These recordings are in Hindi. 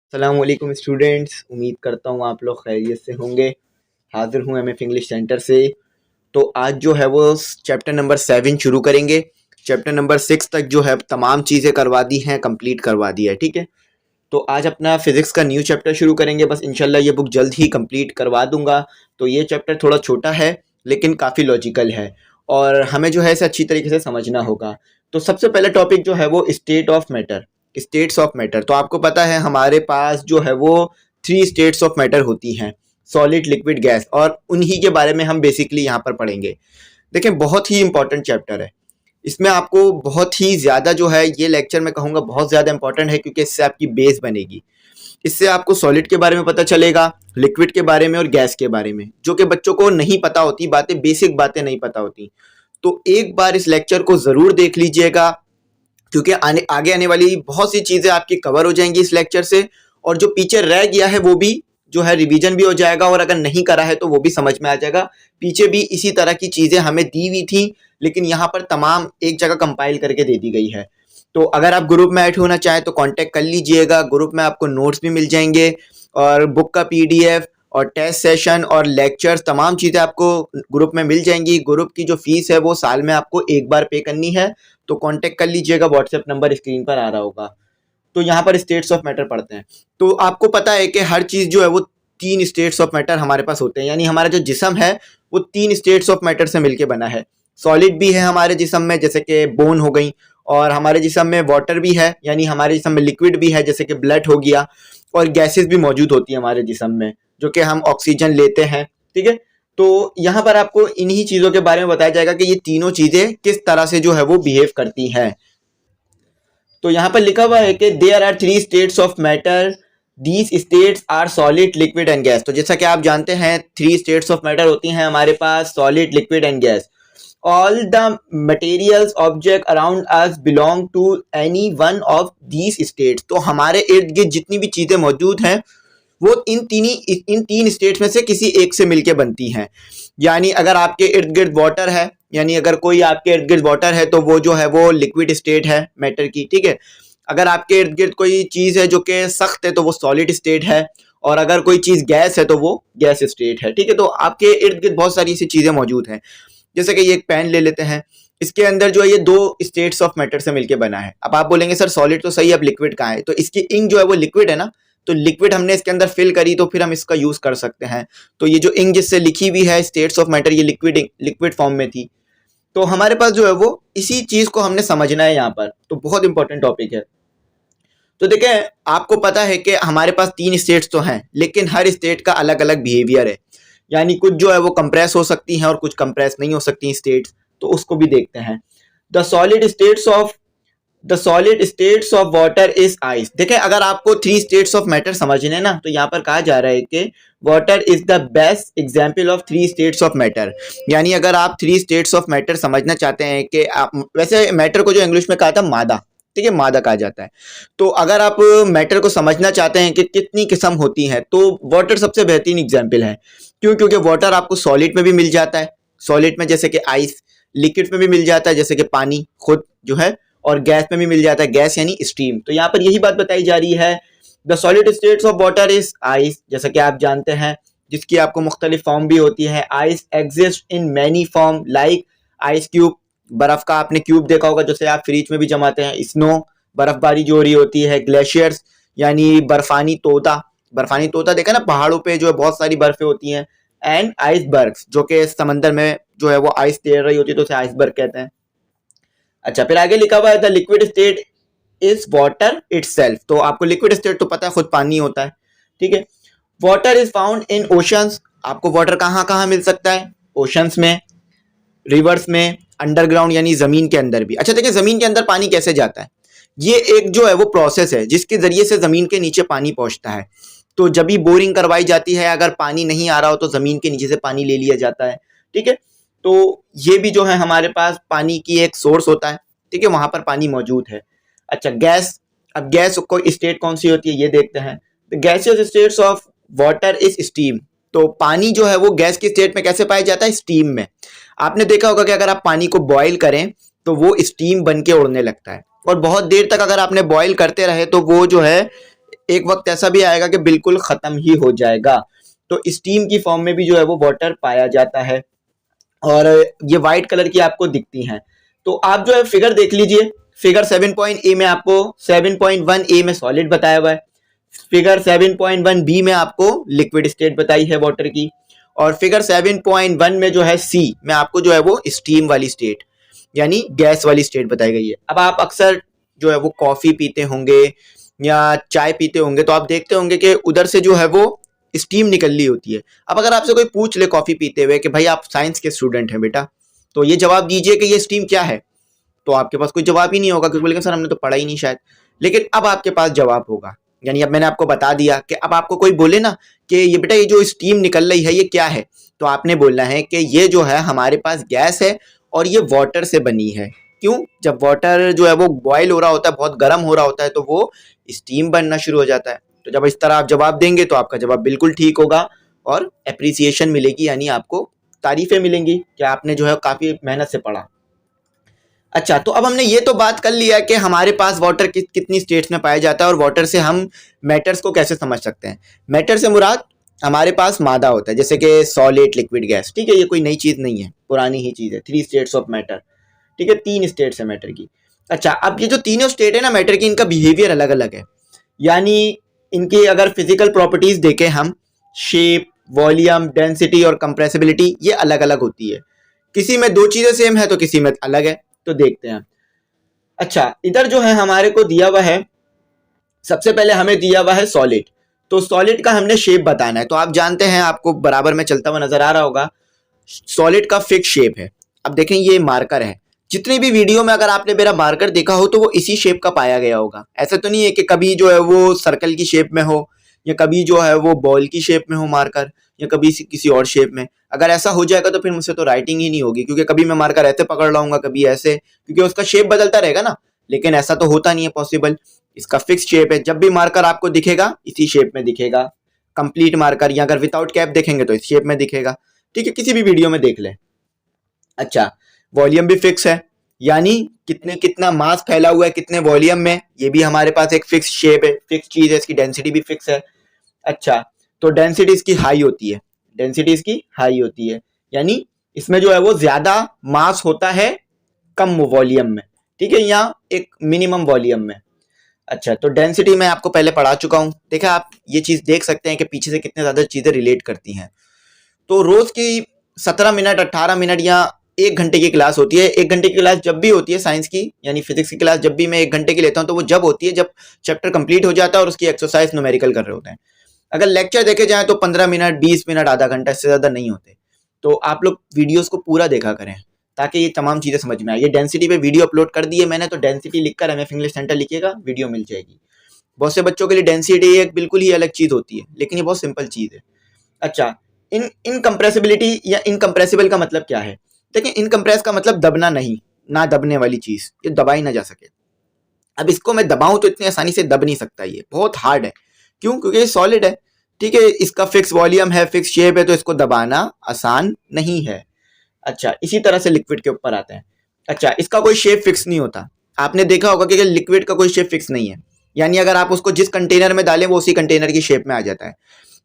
अस्सलाम वालेकुम स्टूडेंट्स, उम्मीद करता हूँ आप लोग खैरियत से होंगे। हाज़िर हूँ एमएफ इंग्लिश सेंटर से। तो आज जो है वो चैप्टर नंबर 7 शुरू करेंगे। चैप्टर नंबर 6 तक जो है तमाम चीज़ें करवा दी हैं, कंप्लीट करवा दी है, ठीक है। तो आज अपना फिज़िक्स का न्यू चैप्टर शुरू करेंगे। बस इंशाल्लाह ये बुक जल्द ही कंप्लीट करवा दूंगा। तो ये चैप्टर थोड़ा छोटा है लेकिन काफ़ी लॉजिकल है और हमें जो है इसे अच्छी तरीके से समझना होगा। तो सबसे पहले टॉपिक जो है वो state of matter, states of matter. तो आपको पता है हमारे पास जो है वो 3 स्टेट्स ऑफ मैटर होती हैं, सॉलिड, लिक्विड, गैस, और उन्हीं के बारे में हम बेसिकली यहाँ पर पढ़ेंगे। देखें, बहुत ही इंपॉर्टेंट चैप्टर है। इसमें आपको बहुत ही ज़्यादा जो है ये लेक्चर मैं कहूँगा बहुत ज़्यादा इंपॉर्टेंट है, क्योंकि इससे आपकी बेस बनेगी। इससे आपको सॉलिड के बारे में पता चलेगा, लिक्विड के बारे में और गैस के बारे में, जो कि बच्चों को नहीं पता होती, बातें, बेसिक बातें नहीं पता होती। तो एक बार इस लेक्चर को ज़रूर देख लीजिएगा, क्योंकि आगे आने वाली बहुत सी चीज़ें आपकी कवर हो जाएंगी इस लेक्चर से, और जो पीछे रह गया है वो भी जो है रिवीजन भी हो जाएगा, और अगर नहीं करा है तो वो भी समझ में आ जाएगा। पीछे भी इसी तरह की चीज़ें हमें दी हुई थी, लेकिन यहाँ पर तमाम एक जगह कंपाइल करके दे दी गई है। तो अगर आप ग्रुप में ऐड होना चाहें तो कांटेक्ट कर लीजिएगा। ग्रुप में आपको नोट्स भी मिल जाएंगे और बुक का पीडीएफ और टेस्ट सेशन और लेक्चर्स, तमाम चीज़ें आपको ग्रुप में मिल जाएंगी। ग्रुप की जो फीस है वो साल में आपको एक बार पे करनी है, तो कांटेक्ट कर लीजिएगा। व्हाट्सएप नंबर स्क्रीन पर आ रहा होगा। तो यहाँ पर स्टेट्स ऑफ मैटर पढ़ते हैं। तो आपको पता है कि हर चीज़ जो है वो 3 स्टेट्स ऑफ मैटर हमारे पास होते हैं, यानी हमारा जो जिस्म है वो 3 स्टेट्स ऑफ मैटर से मिलके बना है। सॉलिड भी है हमारे जिस्म में, जैसे कि बोन हो गई, और हमारे जिस्म में वाटर भी है, यानी हमारे जिस्म में लिक्विड भी है, जैसे कि ब्लड हो गया, और गैसेस भी मौजूद होती है हमारे जिस्म में, जो कि हम ऑक्सीजन लेते हैं, ठीक है। तो यहाँ पर आपको इन्हीं चीज़ों के बारे में बताया जाएगा कि ये तीनों चीज़ें किस तरह से जो है वो बिहेव करती हैं। तो यहाँ पर लिखा हुआ है कि there are 3 states of matter, these states are solid, liquid and gas. तो जैसा कि आप जानते हैं 3 स्टेट्स ऑफ मैटर होती हैं हमारे पास, solid, liquid and gas. All the materials object around us belong to any one of these states. तो हमारे इर्द गिर्द जितनी भी चीज़ें मौजूद हैं वो इन तीन स्टेट्स में से किसी एक से मिलके बनती हैं। यानी अगर आपके इर्द गिर्द वाटर है, यानी अगर कोई आपके इर्द गिर्द वाटर है तो वो जो है वो लिक्विड स्टेट है मैटर की, ठीक है। अगर आपके इर्द गिर्द कोई चीज़ है जो कि सख्त है तो वो सॉलिड स्टेट है, और अगर कोई चीज़ गैस है तो वो गैस स्टेट है, ठीक है। तो आपके इर्द गिर्द बहुत सारी ऐसी चीज़ें मौजूद हैं। जैसे कि ये एक पेन ले लेते हैं, इसके अंदर जो है ये 2 स्टेट्स ऑफ मैटर से मिलकर बना है। अब आप बोलेंगे सर सॉलिड तो सही है, अब लिक्विड कहाँ है? तो इसकी इंक जो है वो लिक्विड है ना, तो लिक्विड हमने इसके अंदर फिल करी तो फिर हम इसका यूज कर सकते हैं। तो ये जो इंक जिससे लिखी हुई है स्टेट्स ऑफ मैटर, ये लिक्विड फॉर्म में थी। तो हमारे पास जो है वो इसी चीज को हमने समझना है यहाँ पर। तो बहुत इंपॉर्टेंट टॉपिक है। तो देखें, आपको पता है कि हमारे पास 3 स्टेट्स तो हैं, लेकिन हर स्टेट का अलग अलग बिहेवियर है। यानी कुछ जो है वो कंप्रेस हो सकती हैं और कुछ कंप्रेस नहीं हो सकती स्टेट्स, तो उसको भी देखते हैं। The solid states of water is ice. देखें, अगर आपको 3 स्टेट्स ऑफ मैटर समझने ना, तो यहाँ पर कहा जा रहा है कि water is the best example of 3 states of matter. यानी अगर आप 3 स्टेट्स ऑफ मैटर समझना चाहते हैं कि आप, वैसे मैटर को जो इंग्लिश में कहा था मादा, ठीक है, मादा कहा जाता है। तो अगर आप मैटर को समझना चाहते हैं कि कितनी किस्म होती हैं, तो वाटर सबसे बेहतरीन एग्जाम्पल है। क्यों? क्योंकि वाटर आपको सॉलिड में भी मिल जाता है, सॉलिड में जैसे कि आइस, लिक्विड में भी मिल जाता है जैसे कि पानी खुद जो है, और गैस में भी मिल जाता है, गैस यानी स्टीम। तो यहाँ पर यही बात बताई जा रही है, the solid states of water is ice, जैसा कि आप जानते हैं, जिसकी आपको मुख्तलिफ फॉर्म भी होती है। Ice exist in many form like ice cube, बर्फ का आपने क्यूब देखा होगा जैसे आप फ्रिज में भी जमाते हैं। स्नो, बर्फबारी जो हो रही होती है। ग्लेशियर्स यानी बर्फानी तोता देखा ना, पहाड़ों पे जो है बहुत सारी बर्फें होती हैं। एंड आइसबर्ग्स, जो कि समंदर में जो है वो आइस तैर रही होती है, तो उसे आइसबर्ग कहते हैं। अच्छा, फिर आगे लिखा हुआ है the liquid state is water itself. तो आपको लिक्विड स्टेट तो पता है, खुद पानी होता है, ठीक है। Water is found in oceans. आपको वाटर कहाँ कहाँ मिल सकता है? ओशंस में, रिवर्स में, अंडरग्राउंड यानी जमीन के अंदर भी। अच्छा देखिए, जमीन के अंदर पानी कैसे जाता है? ये एक जो है वो प्रोसेस है जिसके जरिए से जमीन के नीचे पानी पहुंचता है। तो जब भी बोरिंग करवाई जाती है, अगर पानी नहीं आ रहा हो तो जमीन के नीचे से पानी ले लिया जाता है, ठीक है। तो ये भी जो है हमारे पास पानी की एक सोर्स होता है, ठीक है, वहां पर पानी मौजूद है। अच्छा, गैस। अब गैस को स्टेट कौन सी होती है ये देखते हैं। The gaseous states of water is steam. तो पानी जो है वो गैस की स्टेट में कैसे पाया जाता है? स्टीम में। आपने देखा होगा कि अगर आप पानी को बॉईल करें तो वो स्टीम बन के उड़ने लगता है, और बहुत देर तक अगर आपने बॉईल करते रहे तो वो जो है एक वक्त ऐसा भी आएगा कि बिल्कुल खत्म ही हो जाएगा। तो स्टीम की फॉर्म में भी जो है वो वाटर पाया जाता है और ये व्हाइट कलर की आपको दिखती हैं। तो आप जो है फिगर देख लीजिए, फिगर 7.A में आपको 7.1A में सॉलिड बताया हुआ है, फिगर 7.1B में आपको लिक्विड स्टेट बताई है वाटर की, और फिगर 7.1 में जो है C में आपको जो है वो स्टीम वाली स्टेट यानी गैस वाली स्टेट बताई गई है। अब आप अक्सर जो है वो कॉफी पीते होंगे या चाय पीते होंगे तो आप देखते होंगे कि उधर से जो है वो स्टीम निकल रही होती है। अब अगर आपसे कोई पूछ ले कॉफी पीते हुए कि भाई आप साइंस के स्टूडेंट हैं बेटा, तो ये जवाब दीजिए कि ये स्टीम क्या है, तो आपके पास कोई जवाब ही नहीं होगा क्योंकि बोलेंगे सर हमने तो पढ़ा ही नहीं शायद। लेकिन अब आपके पास जवाब होगा, यानी अब मैंने आपको बता दिया कि अब आपको कोई बोले ना कि ये बेटा ये जो स्टीम निकल रही है ये क्या है, तो आपने बोलना है कि ये जो है हमारे पास गैस है और ये वाटर से बनी है। क्यों? जब वाटर जो है वो बॉयल हो रहा होता है, बहुत गर्म हो रहा होता है, तो वो स्टीम बनना शुरू हो जाता है। तो जब इस तरह आप जवाब देंगे तो आपका जवाब बिल्कुल ठीक होगा और एप्रिसिएशन मिलेगी, यानी आपको तारीफें मिलेंगी कि आपने जो है काफी मेहनत से पढ़ा। अच्छा, तो अब हमने ये तो बात कर लिया कि हमारे पास वाटर कितनी स्टेट्स में पाया जाता है और वाटर से हम मैटर्स को कैसे समझ सकते हैं। मैटर से मुराद हमारे पास मादा होता है, जैसे कि सॉलिड, लिक्विड, गैस। ठीक है, ये कोई नई चीज नहीं है, पुरानी ही चीज है। 3 स्टेट्स ऑफ मैटर। ठीक है, 3 स्टेट्स है मैटर की। अच्छा, अब ये जो तीनों स्टेट है ना मैटर की, इनका बिहेवियर अलग अलग है, यानी इनकी अगर फिजिकल प्रॉपर्टीज देखें हम, शेप, वॉल्यूम, डेंसिटी और कंप्रेसिबिलिटी, ये अलग अलग होती है। किसी में 2 चीजें सेम है तो किसी में अलग है, तो देखते हैं। अच्छा, इधर जो है हमारे को दिया हुआ है, सबसे पहले हमें दिया हुआ है सॉलिड। तो सॉलिड का हमने शेप बताना है। तो आप जानते हैं, आपको बराबर में चलता हुआ नजर आ रहा होगा, सॉलिड का फिक्स शेप है। अब देखें ये मार्कर है, जितनी भी वीडियो में अगर आपने मेरा मार्कर देखा हो तो वो इसी शेप का पाया गया होगा। ऐसा तो नहीं है कि कभी जो है वो सर्कल की शेप में हो या कभी जो है वो बॉल की शेप में हो मार्कर या कभी किसी और शेप में। अगर ऐसा हो जाएगा तो फिर मुझसे तो राइटिंग ही नहीं होगी, क्योंकि कभी मैं मार्कर ऐसे पकड़ लाऊंगा कभी ऐसे, क्योंकि उसका शेप बदलता रहेगा ना। लेकिन ऐसा तो होता नहीं है पॉसिबल, इसका फिक्स शेप है। जब भी मार्कर आपको दिखेगा इसी शेप में दिखेगा। कंप्लीट मार्कर या अगर विदाउट कैप देखेंगे तो इस शेप में दिखेगा। ठीक है, किसी भी वीडियो में देख लें। अच्छा, वॉल्यूम भी फिक्स है, यानी कितना मास फैला हुआ है कितने वॉल्यूम में, ये भी हमारे पास एक फिक्स शेप है, फिक्स चीज है। इसकी डेंसिटी भी फिक्स है। अच्छा, तो डेंसिटी इसकी हाई होती है, डेंसिटी इसकी हाई होती है, यानी इसमें जो है वो ज्यादा मास होता है कम वॉल्यूम में। ठीक है, या एक मिनिमम वॉल्यूम में। अच्छा, तो डेंसिटी मैं आपको पहले पढ़ा चुका हूं। देखा, आप ये चीज देख सकते हैं कि पीछे से कितने ज्यादा चीजें रिलेट करती हैं। तो रोज की 17 मिनट, 18 मिनट या 1 घंटे की क्लास होती है। 1 घंटे की क्लास जब भी होती है साइंस की, यानी फिजिक्स की क्लास जब भी मैं 1 घंटे की लेता हूं तो वो जब होती है जब चैप्टर कंप्लीट हो जाता है और उसकी एक्सरसाइज न्यूमेरिकल कर रहे होते हैं। अगर लेक्चर देखे जाए तो 15 मिनट, 20 मिनट, आधा घंटा, इससे ज्यादा नहीं होते। तो आप लोग वीडियोस को पूरा देखा करें ताकि ये तमाम चीजें समझ में आए। ये डेंसिटी पे वीडियो अपलोड कर दी है मैंने, तो डेंसिटी लिखकर एमएफ इंग्लिश सेंटर लिखिएगा, वीडियो मिल जाएगी। बहुत से बच्चों के लिए डेंसिटी एक बिल्कुल ही अलग चीज होती है, लेकिन ये बहुत सिंपल चीज है। अच्छा, इनकम्प्रेसिबिलिटी या इनकम्प्रेसिबल का मतलब क्या है? देखिए, इनकम्प्रेस का मतलब दबना नहीं, ना दबने वाली चीज, ये दबाई ना जा सके। अब इसको मैं दबाऊं तो इतनी आसानी से दब नहीं सकता, ये बहुत हार्ड है। क्यों? क्योंकि ये सॉलिड है। ठीक है, इसका फिक्स वॉल्यूम है, फिक्स शेप है, तो इसको दबाना आसान नहीं है। अच्छा, इसी तरह से लिक्विड के ऊपर आते हैं। अच्छा, इसका कोई शेप फिक्स नहीं होता। आपने देखा होगा कि लिक्विड का कोई शेप फिक्स नहीं है, यानी अगर आप उसको जिस कंटेनर में डालें वो उसी कंटेनर की शेप में आ जाता है।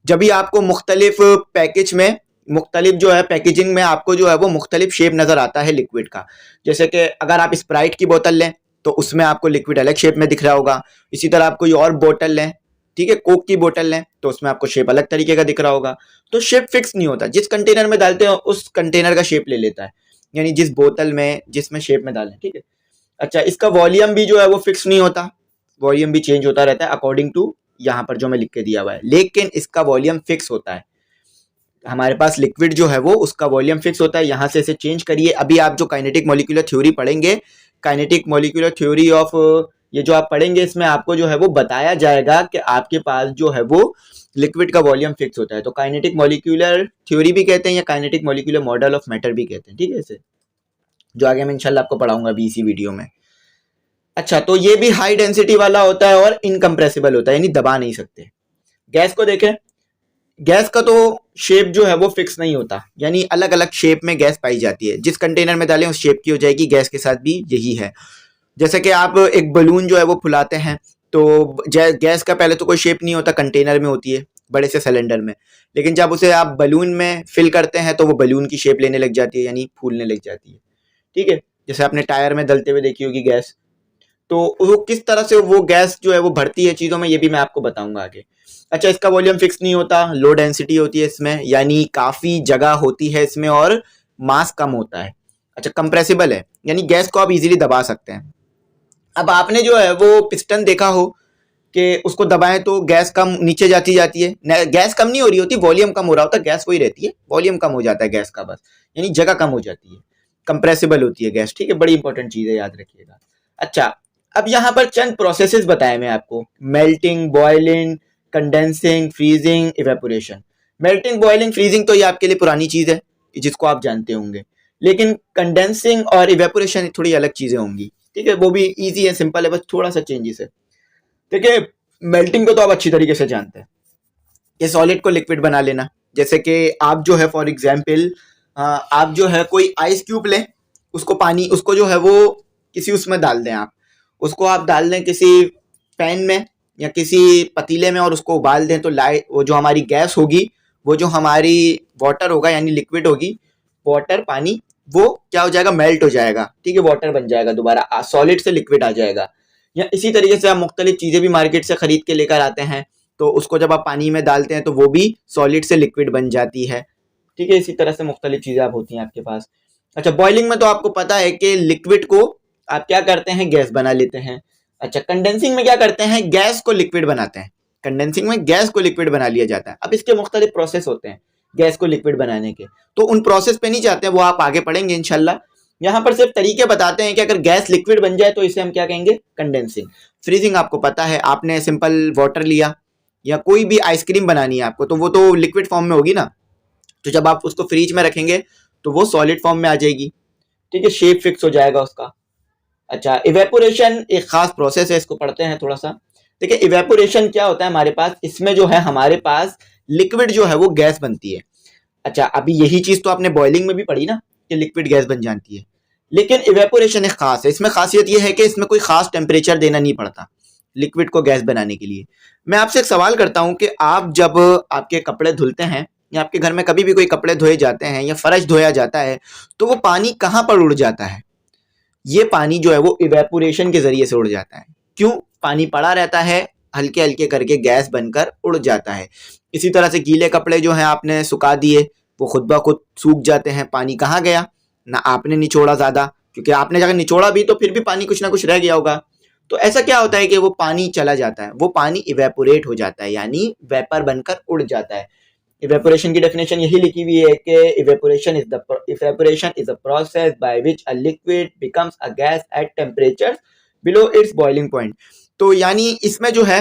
जब भी आपको मुख्तलिफ पैकेज में, मुख्तलिफ जो है पैकेजिंग में आपको जो है वो मुख्तलिफ शेप नजर आता है लिक्विड का। जैसे कि अगर आप स्प्राइट की बोतल लें तो उसमें आपको लिक्विड अलग शेप में दिख रहा होगा। इसी तरह आप कोई और बोतल लें, ठीक है, कोक की बोतल लें, तो उसमें आपको शेप अलग तरीके का दिख रहा होगा। तो शेप फिक्स नहीं होता, जिस कंटेनर में डालते हैं उस कंटेनर का शेप ले लेता है, यानी जिस बोतल में जिसमें शेप में डालें। ठीक है। अच्छा, इसका वॉल्यूम भी जो है वो फिक्स नहीं होता, वॉल्यूम भी चेंज होता रहता है अकॉर्डिंग टू यहाँ पर जो मैं लिख के दिया हुआ है, लेकिन इसका वॉल्यूम फिक्स होता है। हमारे पास लिक्विड जो है वो उसका वॉल्यूम फिक्स होता है। यहाँ से इसे चेंज करिए। अभी आप जो काइनेटिक मॉलिक्यूलर थ्योरी पढ़ेंगे, काइनेटिक मॉलिक्यूलर थ्योरी ऑफ, ये जो आप पढ़ेंगे इसमें आपको जो है वो बताया जाएगा कि आपके पास जो है वो लिक्विड का वॉल्यूम फिक्स होता है। तो काइनेटिक मॉलिक्यूलर थ्योरी भी कहते हैं या kinetic molecular model of matter भी कहते हैं। ठीक है, इसे जो आगे मैं इंशाल्लाह आपको पढ़ाऊंगा अभी इसी वीडियो में। अच्छा, तो ये भी हाई डेंसिटी वाला होता है और इनकम्प्रेसिबल होता है, यानी दबा नहीं सकते। गैस को देखें, गैस का तो शेप जो है वो फिक्स नहीं होता, यानी अलग अलग शेप में गैस पाई जाती है। जिस कंटेनर में डालें उस शेप की हो जाएगी। गैस के साथ भी यही है। जैसे कि आप एक बलून जो है वो फुलाते हैं तो गैस का पहले तो कोई शेप नहीं होता, कंटेनर में होती है, बड़े से सिलेंडर में, लेकिन जब उसे आप बलून में फिल करते हैं तो वो बलून की शेप लेने लग जाती है, यानी फूलने लग जाती है। ठीक है, जैसे आपने टायर में डलते हुए देखी होगी गैस, तो वो किस तरह से वो गैस जो है वो भरती है चीज़ों में, ये भी मैं आपको बताऊंगा आगे। अच्छा, इसका वॉल्यूम फिक्स नहीं होता, लो डेंसिटी होती है इसमें, यानी काफ़ी जगह होती है इसमें और मास कम होता है। अच्छा, कंप्रेसिबल है, यानी गैस को आप इजीली दबा सकते हैं। अब आपने जो है वो पिस्टन देखा हो कि उसको दबाएं तो गैस कम नीचे जाती जाती है, गैस कम नहीं हो रही होती, वॉल्यूम कम हो रहा होता है, गैस वही रहती है, वॉल्यूम कम हो जाता है गैस का बस, यानी जगह कम हो जाती है, कंप्रेसिबल होती है गैस। ठीक है, बड़ी इंपॉर्टेंट चीज़ है, याद रखिएगा। अच्छा, अब यहाँ पर चंद प्रोसेसेस बताए मैं आपको, melting, boiling, condensing, freezing, evaporation. Melting, boiling, freezing तो ये आपके लिए पुरानी चीज़ है जिसको आप जानते होंगे, लेकिन कंडेंसिंग और इवेपोरेशन थोड़ी अलग चीज़ें होंगी। ठीक है, वो भी ईजी है, सिंपल है, बस थोड़ा सा चेंजेस है। देखिए, मेल्टिंग को तो आप अच्छी तरीके से जानते हैं, ये सॉलिड को लिक्विड बना लेना। जैसे कि आप जो है फॉर एग्जाम्पल आप जो है कोई आइस क्यूब लें, उसको पानी उसको जो है वो किसी उसमें डाल दें, आप उसको आप डाल दें किसी पैन में या किसी पतीले में और उसको उबाल दें, तो लाइट वो जो हमारी गैस होगी, वो जो हमारी वाटर होगा यानी लिक्विड होगी, वाटर पानी, वो क्या हो जाएगा, मेल्ट हो जाएगा। ठीक है, वाटर बन जाएगा, दोबारा सॉलिड से लिक्विड आ जाएगा। या इसी तरीके से आप मुख्तलिफ चीज़ें भी मार्केट से खरीद के लेकर आते हैं, तो उसको जब आप पानी में डालते हैं तो वो भी सॉलिड से लिक्विड बन जाती है। ठीक है, इसी तरह से मुख्तलिफ चीज़ें आप होती हैं आपके पास। अच्छा, बॉइलिंग में तो आपको पता है कि लिक्विड को आप क्या करते हैं, गैस बना लेते हैं। अच्छा, कंडेंसिंग में क्या करते हैं, गैस को लिक्विड बनाते हैं। कंडेंसिंग में गैस को लिक्विड बना लिया जाता है। अब इसके मुख्तलिफ प्रोसेस होते हैं गैस को लिक्विड बनाने के, तो उन प्रोसेस पे नहीं जाते हैं, वो आप आगे पढ़ेंगे इंशाल्लाह। यहाँ पर सिर्फ तरीके बताते हैं कि अगर गैस लिक्विड बन जाए तो इसे हम क्या कहेंगे, कंडेंसिंग। फ्रीजिंग आपको पता है, आपने सिंपल वाटर लिया या कोई भी आइसक्रीम बनानी है आपको, तो वो तो लिक्विड फॉर्म में होगी ना, तो जब आप उसको फ्रीज में रखेंगे तो वो सॉलिड फॉर्म में आ जाएगी। ठीक है, शेप फिक्स हो जाएगा उसका। अच्छा, इवेपोरेशन एक खास प्रोसेस है, इसको पढ़ते हैं थोड़ा सा। देखिए, इवेपोरेशन क्या होता है हमारे पास, इसमें जो है हमारे पास लिक्विड जो है वो गैस बनती है। अच्छा, अभी यही चीज तो आपने बॉइलिंग में भी पढ़ी ना कि लिक्विड गैस बन जाती है, लेकिन इवेपोरेशन एक खास है, इसमें खासियत यह है कि इसमें कोई खास टेम्परेचर देना नहीं पड़ता लिक्विड को गैस बनाने के लिए। मैं आपसे एक सवाल करता हूं कि आप जब आपके कपड़े धुलते हैं या आपके घर में कभी भी कोई कपड़े धोए जाते हैं या फर्श धोया जाता है, तो वो पानी कहाँ पर उड़ जाता है, ये पानी जो है वो इवेपोरेशन के जरिए से उड़ जाता है। क्यों, पानी पड़ा रहता है, हल्के हल्के करके गैस बनकर उड़ जाता है। इसी तरह से गीले कपड़े जो हैं आपने सुखा दिए, वो खुद ब खुद सूख जाते हैं, पानी कहाँ गया, ना आपने निचोड़ा ज़्यादा, क्योंकि आपने अगर निचोड़ा भी तो फिर भी पानी कुछ ना कुछ रह गया होगा। तो ऐसा क्या होता है कि वो पानी चला जाता है, वो पानी इवेपोरेट हो जाता है, यानी वेपर बनकर उड़ जाता है। इवेपोरेशन की डेफिनेशन यही लिखी हुई है कि evaporation is a process by which a liquid becomes a gas at temperature below it's boiling point. तो यानी इसमें जो है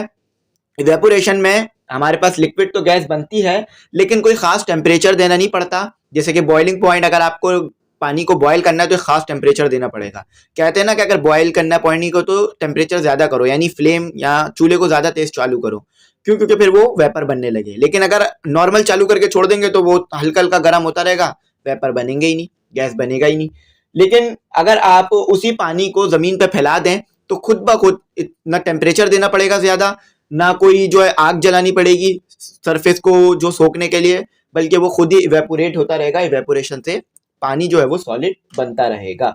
इवेपोरेशन में हमारे पास लिक्विड तो गैस बनती है, लेकिन कोई खास टेम्परेचर देना नहीं पड़ता। जैसे कि बॉइलिंग पॉइंट, अगर आपको पानी को बॉयल करना है तो एक खास टेम्परेचर देना पड़ेगा। कहते हैं ना कि अगर बॉयल करना है पानी को तो टेम्परेचर ज्यादा करो, यानी फ्लेम या चूल्हे को ज्यादा तेज चालू करो। क्यों, क्योंकि फिर वो वेपर बनने लगे। लेकिन अगर नॉर्मल चालू करके छोड़ देंगे तो वो हल्का हल्का गर्म होता रहेगा, वेपर बनेंगे ही नहीं, गैस बनेगा ही नहीं। लेकिन अगर आप उसी पानी को जमीन पे फैला दें तो खुद ब खुद इतना टेम्परेचर देना पड़ेगा ज्यादा, ना कोई जो है आग जलानी पड़ेगी सरफेस को जो सोखने के लिए, बल्कि वो खुद ही इवेपोरेट होता रहेगा। इवेपोरेशन से पानी जो है वो सॉलिड बनता रहेगा,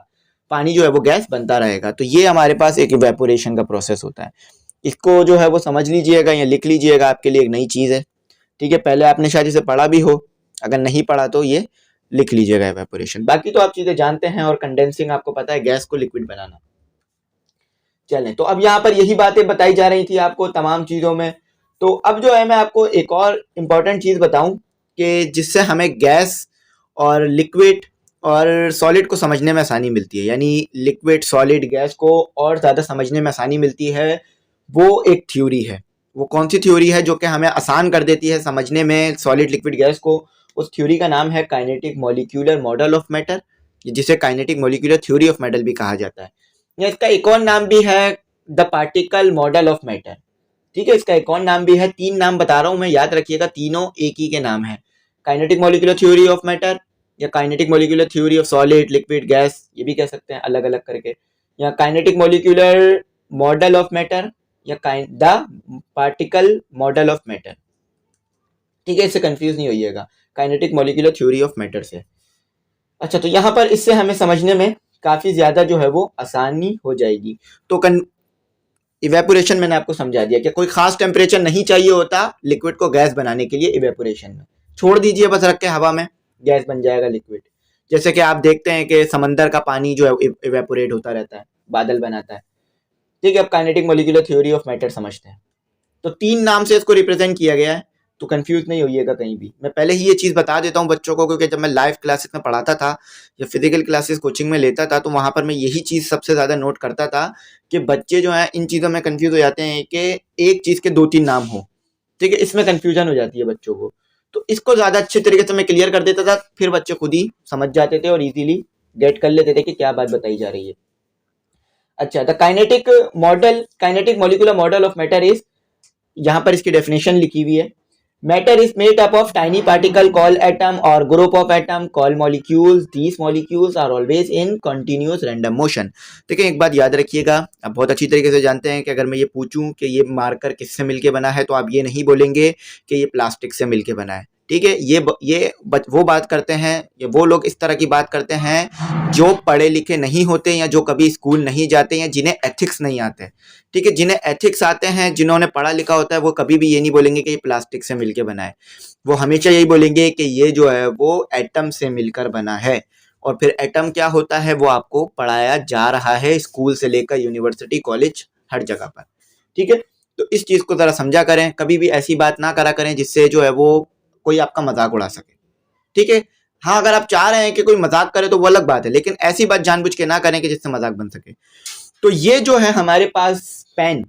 पानी जो है वो गैस बनता रहेगा। तो ये हमारे पास एक इवेपोरेशन का प्रोसेस होता है। इसको जो है वो समझ लीजिएगा या लिख लीजिएगा, आपके लिए एक नई चीज़ है। ठीक है, पहले आपने शायद इसे पढ़ा भी हो, अगर नहीं पढ़ा तो ये लिख लीजिएगा इवेपोरेशन। बाकी तो आप चीज़ें जानते हैं, और कंडेंसिंग आपको पता है, गैस को लिक्विड बनाना। चलें, तो अब यहाँ पर यही बातें बताई जा रही थी आपको तमाम चीज़ों में। तो अब जो है मैं आपको एक और इम्पॉर्टेंट चीज़ बताऊं कि जिससे हमें गैस और लिक्विड और सॉलिड को समझने में आसानी मिलती है, यानी लिक्विड, सॉलिड, गैस को और ज़्यादा समझने में आसानी मिलती है। वो एक थ्योरी है। वो कौन सी थ्योरी है जो कि हमें आसान कर देती है समझने में सॉलिड, लिक्विड, गैस को? उस थ्योरी का नाम है kinetic molecular model of matter, जिसे kinetic molecular theory of matter भी कहा जाता है। या इसका एक और नाम भी है the particle model of matter. ठीक है, इसका एक और नाम भी है। तीन नाम बता रहा हूं मैं, याद रखिएगा, तीनों एक ही के नाम है। Kinetic molecular theory of matter, या kinetic molecular theory of solid, liquid, gas, ये भी कह सकते हैं अलग अलग करके, या kinetic molecular model of matter, या the particle model of matter. ठीक है, इससे कंफ्यूज नहीं होइएगा, kinetic molecular theory of matter से। अच्छा, तो यहाँ पर इससे हमें समझने में काफी ज्यादा जो है वो आसानी हो जाएगी। तो इवेपोरेशन मैंने आपको समझा दिया कि कोई खास टेम्परेचर नहीं चाहिए होता लिक्विड को गैस बनाने के लिए। इवेपोरेशन में छोड़ दीजिए बस, रख के हवा में गैस बन जाएगा लिक्विड। जैसे कि आप देखते हैं कि समंदर का पानी जो है इवेपोरेट होता रहता है, बादल बनाता है। ठीक है, अब kinetic molecular theory of matter समझते हैं। तो 3 नाम से इसको रिप्रेजेंट किया गया है, तो कंफ्यूज नहीं होइएगा कहीं भी। मैं पहले ही ये चीज़ बता देता हूँ बच्चों को, क्योंकि जब मैं लाइव क्लासेस में पढ़ाता था या फिजिकल क्लासेस कोचिंग में लेता था, तो वहाँ पर मैं यही चीज़ सबसे ज़्यादा नोट करता था कि बच्चे जो हैं इन चीज़ों में कंफ्यूज हो जाते हैं कि एक चीज़ के 2-3 नाम हो। ठीक है, इसमें कंफ्यूजन हो जाती है बच्चों को। तो इसको ज़्यादा अच्छे तरीके से मैं क्लियर कर देता था, फिर बच्चे खुद ही समझ जाते थे और ईजिली गेट कर लेते थे कि क्या बात बताई जा रही है। अच्छा, the kinetic molecular model of matter is, यहाँ पर इसकी डेफिनेशन लिखी हुई है। Matter is made up of tiny particle call atom और group of atom call molecules. These molecules are always in continuous random motion. देखिए, एक बात याद रखिएगा, आप बहुत अच्छी तरीके से जानते हैं कि अगर मैं ये पूछूं कि ये मार्कर किससे मिलके बना है, तो आप ये नहीं बोलेंगे कि ये प्लास्टिक से मिलके बना है। ठीक है, वो बात करते हैं, ये वो लोग इस तरह की बात करते हैं जो पढ़े लिखे नहीं होते या जो कभी स्कूल नहीं जाते या जिन्हें एथिक्स नहीं आते। ठीक है, जिन्हें एथिक्स आते हैं, जिन्होंने पढ़ा लिखा होता है, वो कभी भी ये नहीं बोलेंगे कि ये प्लास्टिक से मिलकर बना है। वो हमेशा यही बोलेंगे कि ये जो है वो एटम से मिलकर बना है। और फिर एटम क्या होता है वो आपको पढ़ाया जा रहा है स्कूल से लेकर यूनिवर्सिटी, कॉलेज, हर जगह पर। ठीक है, तो इस चीज को जरा समझा करें, कभी भी ऐसी बात ना करा करें जिससे जो है वो कोई आपका मजाक उड़ा सके। ठीक है, हाँ, अगर आप चाह रहे हैं कि कोई मजाक करे तो वो अलग बात है, लेकिन ऐसी बात जानबूझ के ना करें कि जिससे मजाक बन सके। तो ये जो है हमारे पास पेन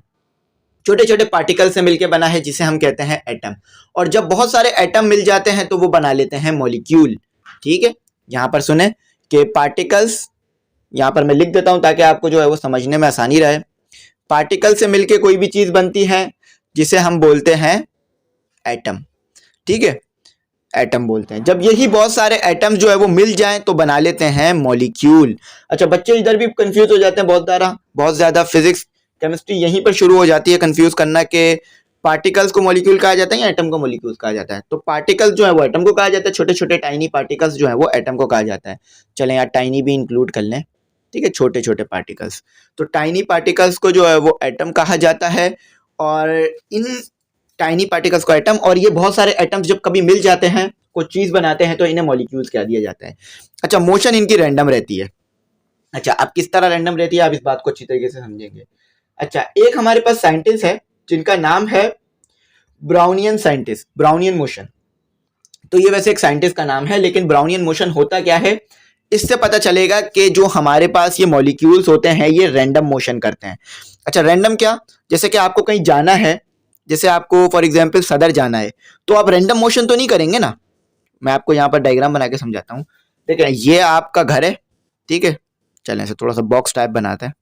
छोटे छोटे पार्टिकल से मिलकर बना है, जिसे हम कहते हैं एटम। और जब बहुत सारे एटम मिल जाते हैं तो वो बना लेते हैं मॉलिक्यूल। ठीक है, यहां पर सुने कि पार्टिकल्स, यहां पर मैं लिख देता हूं ताकि आपको जो है वो समझने में आसानी रहे। पार्टिकल से मिलकर कोई भी चीज बनती है जिसे हम बोलते हैं एटम। ठीक है, एटम बोलते हैं। जब यही बहुत सारे एटम जो है वो मिल जाएं तो बना लेते हैं मॉलिक्यूल। अच्छा, बच्चे इधर भी कंफ्यूज हो जाते हैं बहुत ज्यादा। फिजिक्स केमिस्ट्री यहीं पर शुरू हो जाती है कंफ्यूज करना के पार्टिकल्स को मॉलिक्यूल कहा जाता है या एटम को मॉलिक्यूल्स कहा जाता है। तो पार्टिकल्स जो है वो एटम को कहा जाता है, छोटे छोटे टाइनी पार्टिकल्स जो है वो एटम को कहा जाता है। चलें यार, टाइनी भी इंक्लूड कर लें। ठीक है, छोटे छोटे पार्टिकल्स। तो टाइनी पार्टिकल्स को जो है वो एटम कहा जाता है, और इन टाइनी पार्टिकल्स को एटम, और ये बहुत सारे एटम्स जब कभी मिल जाते हैं, कुछ चीज बनाते हैं, तो इन्हें मॉलिक्यूल्स कह दिया जाता है। अच्छा, मोशन इनकी रैंडम रहती है। अच्छा, अब किस तरह रैंडम रहती है आप इस बात को अच्छी तरीके से समझेंगे। अच्छा, एक हमारे पास साइंटिस्ट है जिनका नाम है ब्राउनियन साइंटिस्ट, ब्राउनियन मोशन। तो ये वैसे एक साइंटिस्ट का नाम है, लेकिन ब्राउनियन मोशन होता क्या है, इससे पता चलेगा कि जो हमारे पास ये मॉलिक्यूल्स होते हैं ये रैंडम मोशन करते हैं। अच्छा, रैंडम क्या, जैसे कि आपको कहीं जाना है, जैसे आपको फॉर एग्जांपल सदर जाना है, तो आप रैंडम मोशन तो नहीं करेंगे ना। मैं आपको यहाँ पर डायग्राम बना के समझाता हूँ। देखिए, ये आपका घर है। ठीक है, चलें इसे थोड़ा सा बॉक्स टाइप बनाते हैं।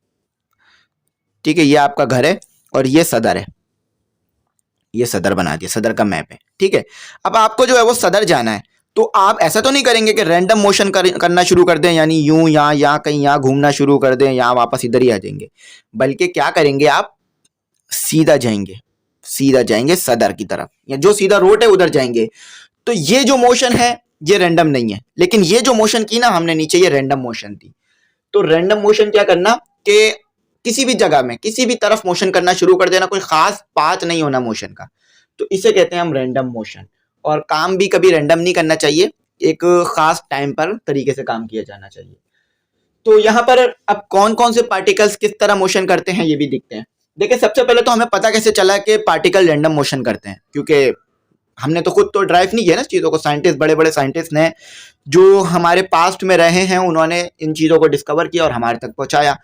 ठीक है, ये आपका घर है और ये सदर है। ये सदर बना दिया, सदर का मैप है। ठीक है, अब आपको जो है वो सदर जाना है, तो आप ऐसा तो नहीं करेंगे कि रैंडम मोशन करना शुरू कर दें, यानी यूं यहाँ कहीं यहाँ घूमना शुरू कर दें, यहाँ वापस इधर ही आ जाएंगे। बल्कि क्या करेंगे, आप सीधा जाएंगे सदर की तरफ, या जो सीधा रोड है उधर जाएंगे। तो ये जो मोशन है ये रैंडम नहीं है, लेकिन ये जो मोशन की ना हमने नीचे, ये रैंडम मोशन थी। तो रैंडम मोशन क्या करना कि किसी भी जगह में किसी भी तरफ मोशन करना शुरू कर देना, कोई खास पाथ नहीं होना मोशन का, तो इसे कहते हैं हम रैंडम मोशन। और काम भी कभी रैंडम नहीं करना चाहिए, एक खास टाइम पर तरीके से काम किया जाना चाहिए। तो यहाँ पर अब कौन कौन से पार्टिकल्स किस तरह मोशन करते हैं ये भी दिखते हैं। देखिए, सबसे पहले तो हमें पता कैसे चला कि पार्टिकल रैंडम मोशन करते हैं, क्योंकि हमने तो खुद तो ड्राइव नहीं किया ना चीज़ों को, साइंटिस्ट, बड़े बड़े साइंटिस्ट ने जो हमारे पास्ट में रहे हैं उन्होंने इन चीज़ों को डिस्कवर किया और हमारे तक पहुंचाया।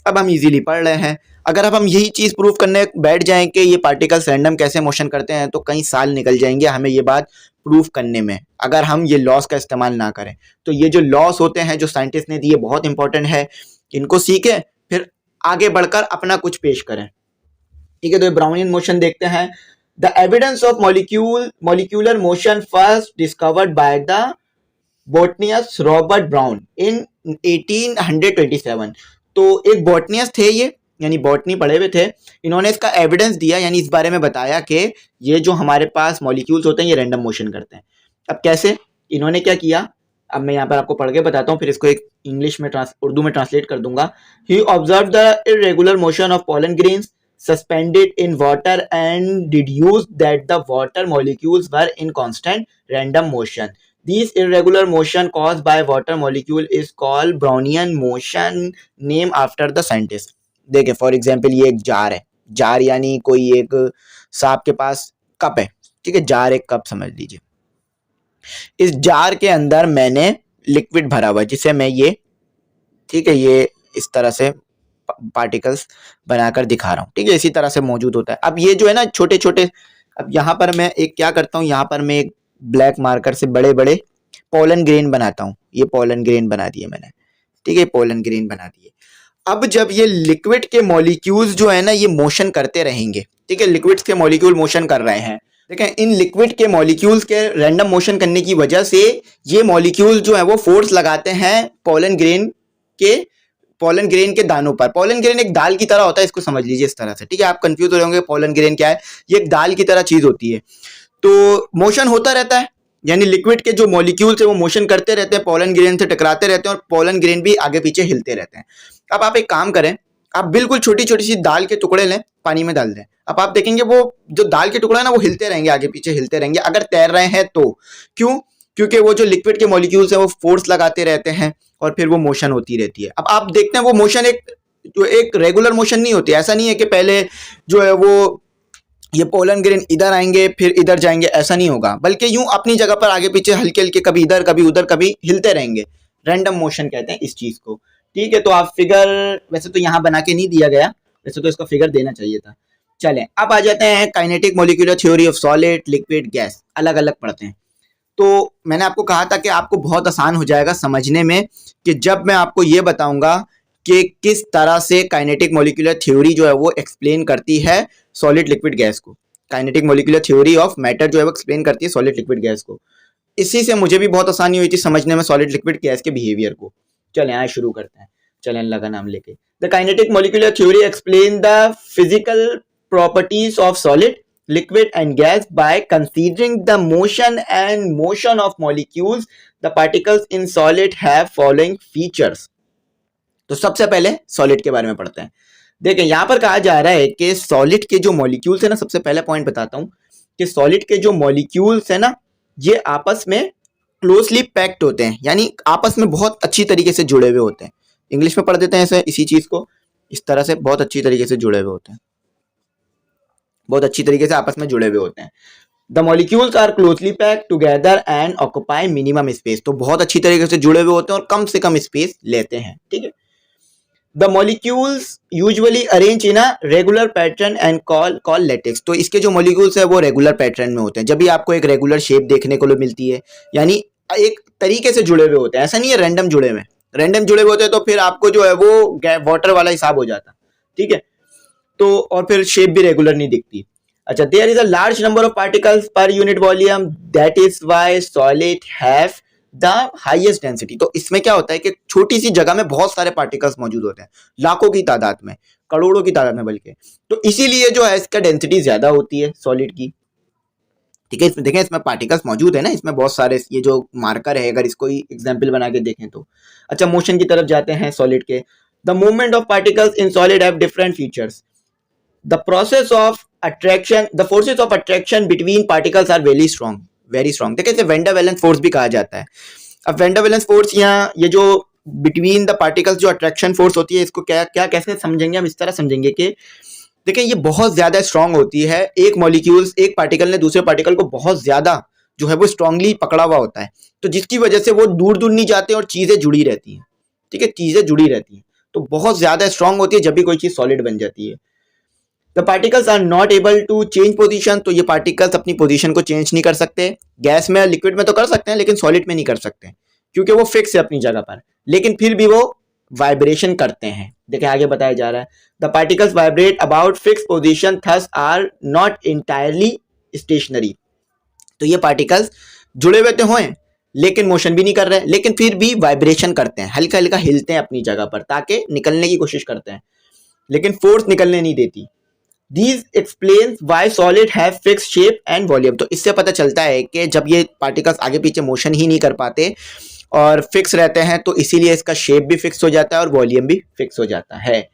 अब हम इजीली पढ़ रहे हैं। अगर अब हम यही चीज़ प्रूव करने बैठ जाएं कि ये पार्टिकल्स रैंडम कैसे मोशन करते हैं, तो कई साल निकल जाएंगे हमें ये बात प्रूव करने में, अगर हम ये लॉस का इस्तेमाल ना करें। तो ये जो लॉस होते हैं जो साइंटिस्ट ने दिए बहुत इंपॉर्टेंट है, इनको सीखें फिर आगे बढ़कर अपना कुछ पेश करें। ठीक है, तो ब्राउनियन मोशन देखते हैं। The evidence of molecular motion first discovered by the botanist Robert brown इन 1827। तो एक बोटनिस्ट थे ये, यानी बॉटनी पढ़े हुए थे, इन्होंने इसका एविडेंस दिया, यानी इस बारे में बताया कि ये जो हमारे पास मॉलिक्यूल्स होते हैं ये रैंडम मोशन करते हैं। अब कैसे, इन्होंने क्या किया, अब मैं यहाँ पर आपको पढ़ के बताता हूँ, फिर इसको एक इंग्लिश में उर्दू में ट्रांसलेट कर दूंगा। He observe the irregular motion of pollen grains suspended in water and deduced that the water molecules were in constant random motion. These irregular motion caused by water molecule is called Brownian motion, named after the scientist. देखिए फॉर एग्जाम्पल ये एक जार है, जार यानी कोई एक सांप के पास कप है, ठीक है, जार एक कप समझ लीजिए। इस जार के अंदर मैंने लिक्विड भरा हुआ है जिसे मैं ये, ठीक है, ये इस तरह से पार्टिकल्स बनाकर दिखा रहा हूँ, ठीक है, इसी तरह से मौजूद होता है। अब ये जो है ना छोटे छोटे, अब यहाँ पर मैं एक क्या करता हूँ, यहाँ पर मैं एक ब्लैक मार्कर से बड़े बड़े पोलन ग्रेन बनाता हूँ। ये पोलन ग्रेन बना दिए मैंने, ठीक है, पोलन ग्रेन बना दिए। अब जब ये लिक्विड के मॉलिक्यूल्स जो है ना ये मोशन करते रहेंगे, ठीक है, लिक्विड्स के मॉलिक्यूल मोशन कर रहे हैं, देखें इन लिक्विड के मॉलिक्यूल्स के रैंडम मोशन करने की वजह से ये मॉलिक्यूल जो है वो फोर्स लगाते हैं पोलन ग्रेन के दानों पर। पोलन ग्रेन एक दाल की तरह होता है, इसको समझ लीजिए इस तरह से, ठीक है। आप कंफ्यूज हो रहे होंगे पोलन ग्रेन क्या है, ये एक दाल की तरह चीज होती है। तो मोशन होता रहता है, यानी लिक्विड के जो मॉलिक्यूल्स है वो मोशन करते रहते हैं, पोलन ग्रेन से टकराते रहते हैं और पोलन ग्रेन भी आगे पीछे हिलते रहते हैं। अब आप एक काम करें, आप बिल्कुल छोटी छोटी सी दाल के टुकड़े लें, पानी में डाल दें। अब आप देखेंगे वो जो दाल के टुकड़ा है ना वो हिलते रहेंगे, आगे पीछे हिलते रहेंगे, अगर तैर रहे हैं तो। क्यों? क्योंकि वो जो लिक्विड के मॉलिक्यूल्स हैं वो फोर्स लगाते रहते हैं और फिर वो मोशन होती रहती है। अब आप देखते हैं वो मोशन एक रेगुलर मोशन नहीं होती, ऐसा नहीं है कि पहले जो है वो ये पोलन ग्रेन इधर आएंगे फिर इधर जाएंगे, ऐसा नहीं होगा, बल्कि यूं अपनी जगह पर आगे पीछे हल्के हल्के कभी इधर कभी उधर कभी हिलते रहेंगे। रैंडम मोशन कहते हैं इस चीज को, ठीक है। तो आप फिगर वैसे तो यहाँ बना के नहीं दिया गया, वैसे तो इसका फिगर देना चाहिए था। चलें अब आ जाते हैं kinetic molecular theory of solid liquid gas, अलग अलग पढ़ते हैं। तो मैंने आपको कहा था कि आपको बहुत आसान हो जाएगा समझने में कि जब मैं आपको ये बताऊंगा कि किस तरह से काइनेटिक मॉलिक्यूलर थ्योरी जो है वो एक्सप्लेन करती है सॉलिड लिक्विड गैस को। Kinetic molecular theory of matter जो है वो एक्सप्लेन करती है सॉलिड लिक्विड गैस को। इसी से मुझे भी बहुत आसानी हुई थी समझने में सॉलिड लिक्विड गैस के बिहेवियर को। चलें आए शुरू करते हैं, चलें अल्लाह का नाम लेके। The kinetic molecular theory explain the physical properties of solid liquid and gas by considering the motion of molecules. The particles in solid have following features. तो सबसे पहले सॉलिड के बारे में पढ़ते हैं। देखें यहाँ पर कहा जा रहा है कि सॉलिड के जो मॉलिक्यूल्स है ना, सबसे पहले पॉइंट बताता हूँ कि सॉलिड के जो मॉलिक्यूल्स है ना ये आपस में क्लोजली पैक्ड होते हैं, यानी आपस में बहुत अच्छी तरीके से जुड़े हुए होते हैं। इंग्लिश में पढ़ देते हैं ऐसे, इसी चीज को इस तरह से, बहुत अच्छी तरीके से जुड़े हुए होते हैं, बहुत अच्छी तरीके से आपस में जुड़े हुए होते हैं। The molecules are closely packed together and occupy minimum space, तो बहुत अच्छी तरीके से जुड़े हुए होते हैं और कम से कम स्पेस लेते हैं, ठीक है। The molecules usually arrange in a regular pattern and call latex, तो इसके जो मॉलिक्यूल्स है वो रेगुलर पैटर्न में होते हैं। जब भी आपको एक रेगुलर शेप देखने को मिलती है, यानी एक तरीके से जुड़े हुए होते हैं, ऐसा नहीं है रैंडम जुड़े हुए। रैंडम जुड़े हुए होते हैं तो फिर आपको जो है वो वाटर वाला हिसाब हो जाता, ठीक है। तो और फिर शेप भी रेगुलर नहीं दिखती। अच्छा, there is a large number of particles per unit volume, that is why solid have the highest density. तो इसमें क्या होता है कि छोटी सी जगह में बहुत सारे पार्टिकल्स मौजूद होते हैं, लाखों की तादाद में, करोड़ों की तादाद में बल्कि, तो इसीलिए जो है इसका डेंसिटी ज्यादा होती है सॉलिड की, ठीक है। इसमें देखें इसमें पार्टिकल्स मौजूद है ना, इसमें बहुत सारे, ये जो मार्कर है अगर इसको एग्जाम्पल बना के देखें तो। अच्छा, मोशन की तरफ जाते हैं सॉलिड के। The movement of particles in solid have different features. The forces of attraction between particles are very strong. देखिए इसे वेन डर वेलेंस फोर्स भी कहा जाता है। अब वेन डर वेलेंस फोर्स यहाँ ये जो बिटवीन द पार्टिकल्स जो अट्रैक्शन फोर्स होती है, इसको क्या कैसे समझेंगे हम, इस तरह समझेंगे कि देखिए ये बहुत ज्यादा स्ट्रांग होती है। एक पार्टिकल ने दूसरे पार्टिकल को बहुत ज्यादा जो है वो स्ट्रांगली पकड़ा हुआ होता है, तो जिसकी वजह से वो दूर दूर नहीं जाते और चीजें जुड़ी रहती हैं, ठीक है, चीजें जुड़ी रहती हैं, तो बहुत ज्यादा स्ट्रांग होती है जब भी कोई चीज सॉलिड बन जाती है। The particles are not able to change position, तो ये पार्टिकल्स अपनी पोजीशन को चेंज नहीं कर सकते। गैस में लिक्विड में तो कर सकते हैं लेकिन सॉलिड में नहीं कर सकते क्योंकि वो फिक्स है अपनी जगह पर, लेकिन फिर भी वो वाइब्रेशन करते हैं। देखिए आगे बताया जा रहा है, the particles vibrate about fix position thus are not entirely stationary. तो ये पार्टिकल्स जुड़े हुए तो हैं लेकिन मोशन भी नहीं कर रहे हैं, लेकिन फिर भी वाइब्रेशन करते हैं, हल्का हल्का हिलते हैं अपनी जगह पर ताकि निकलने की कोशिश करते हैं। लेकिन फोर्स निकलने नहीं देती। These explains why solid have fixed shape and volume। तो इससे पता चलता है कि जब ये पार्टिकल्स आगे पीछे मोशन ही नहीं कर पाते और फिक्स रहते हैं तो इसीलिए इसका शेप भी फिक्स हो जाता है और वॉल्यूम भी फिक्स हो जाता है।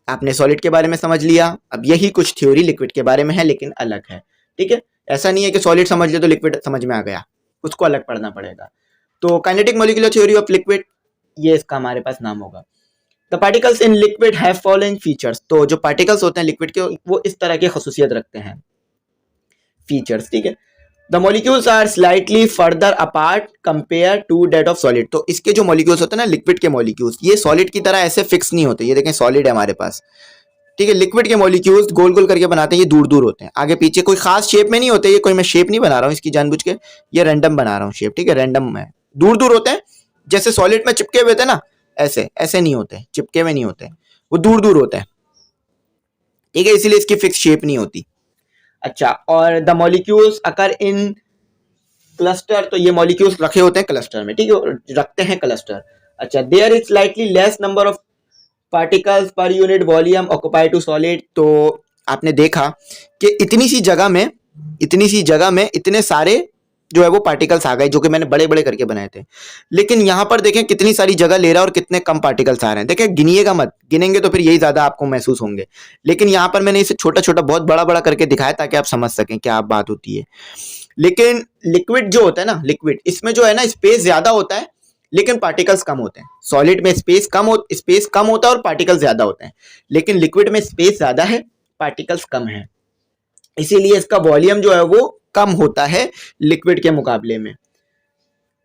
आपने सॉलिड के बारे में समझ लिया। अब यही कुछ थ्योरी लिक्विड के बारे में है, लेकिन अलग है। ठीक है, ऐसा नहीं है कि सॉलिड समझ लिया तो लिक्विड समझ में आ गया, उसको अलग पढ़ना पड़ेगा। तो kinetic molecular theory of liquid, ये इसका हमारे पास नाम होगा। The particles in liquid have following features. तो जो पार्टिकल्स होते हैं लिक्विड के वो इस तरह की खसूसियत रखते हैं, फीचर्स। ठीक है, the molecules are slightly further apart compare to that of solid. तो इसके जो मॉलिक्यूल्स होते हैं ना, लिक्विड के मॉलिक्यूल्स, ये सॉलिड की तरह ऐसे फिक्स नहीं होते। ये देखें सॉलिड है हमारे पास, ठीक है। लिक्विड के मॉलिक्यूल्स गोल गोल करके बनाते हैं, ये दूर दूर होते हैं, आगे पीछे कोई खास शेप में नहीं होते। ये कोई मैं शेप नहीं बना रहा हूँ इसकी जानबूझ के, ये रैंडम बना रहा हूँ शेप। ठीक है, रैंडम है, दूर दूर होते हैं, जैसे सॉलिड में चिपके हुए थे ना, ऐसे ऐसे नहीं होते, चिपके हुए नहीं होते, वो दूर दूर होते हैं। ठीक है, इसीलिए इसकी फिक्स शेप नहीं होती। अच्छा, और the molecules occur in cluster. तो ये मॉलिक्यूल्स रखे होते हैं क्लस्टर में, ठीक है, रखते हैं क्लस्टर। अच्छा, there is slightly less number of particles per unit volume occupy to solid. तो आपने देखा कि इतनी सी जगह में इतने सारे जो है वो पार्टिकल्स आ गए, जो कि मैंने बड़े बड़े करके बनाए थे। लेकिन यहाँ पर देखें कितनी सारी जगह ले रहा है और कितने कम पार्टिकल्स आ रहे हैं। देखें, गिनिएगा मत, गिनेंगे तो फिर यही ज्यादा आपको महसूस होंगे। लेकिन यहाँ पर मैंने इसे छोटा छोटा बहुत बड़ा बड़ा करके दिखाया ताकि आप समझ सकें क्या बात होती है। लेकिन लिक्विड जो होता है ना, लिक्विड, इसमें जो है ना स्पेस ज्यादा होता है लेकिन पार्टिकल्स कम होते हैं। सॉलिड में स्पेस कम होता है और पार्टिकल्स ज्यादा होते हैं, लेकिन लिक्विड में स्पेस ज्यादा है, पार्टिकल्स कम है। इसीलिए इसका वॉल्यूम जो है वो कम होता है लिक्विड के मुकाबले में।